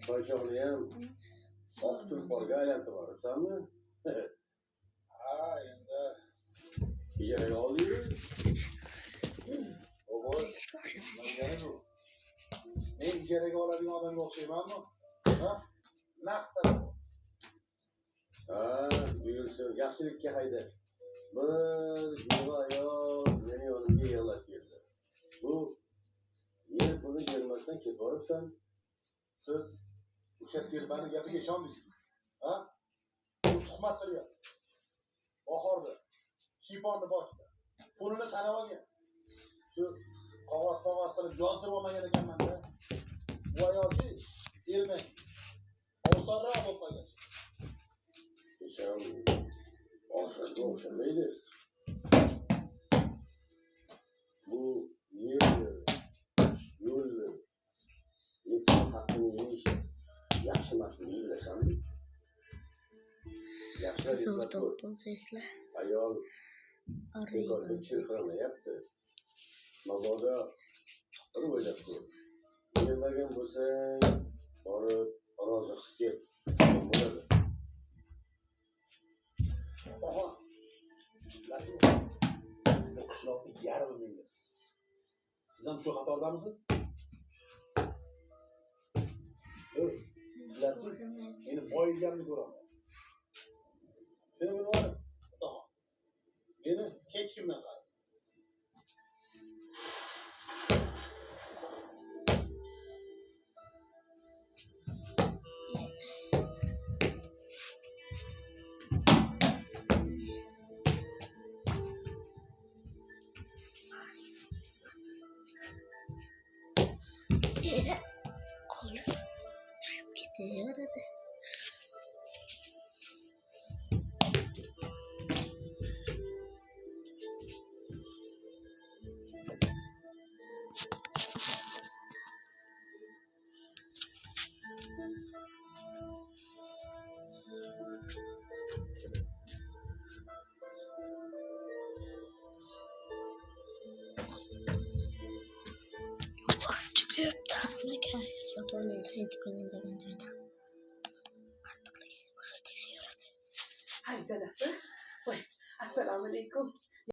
Toychoqni ham oq tulporga aylantirib yuboribsanmi? Ha, endi ijaraga oldingmi? o'g'il, nima bu? Men ijaraga oladigan odamga o'xshaymanmi? Ha? Naqd. Ha, buyursin, yaxshilikka hayda. Bir jiva ayol meni yonimga yig'lab keldi. Bu yer pulni bermasdan ketib boribsan. Siz o'sha telbani gapiga ishondingizmi? Ha? U tuhmat qilyapti. Bahorda shiyponni boshda pulini sanab olgan. Shu qog'oz qilib yozdirib olmagan ekanman-da. Bu ayolchi ermang. Ovsarroq bo'lib qolgan. Isham oxirga o'xshamaydi. Bu yerni, yo'lni, inson haqqini yeyish yaxshi emasligini bilasanmi? Yaxshilab eslab ko'r. Ayol bekorga chirqiramayapti. Mabodo bir o'ylab ko'r. Yemagan bo'lsang, borib rozi qilib kel. Bo'ladi. Oha. Bu qishloqning yarmi menga. Siz ham shu xatordamisiz? Sizlarchi meni boyilganimni ko'raman. Seni bilmadim. Xudo. Meni hech kimdan qara. Assalomu alaykum.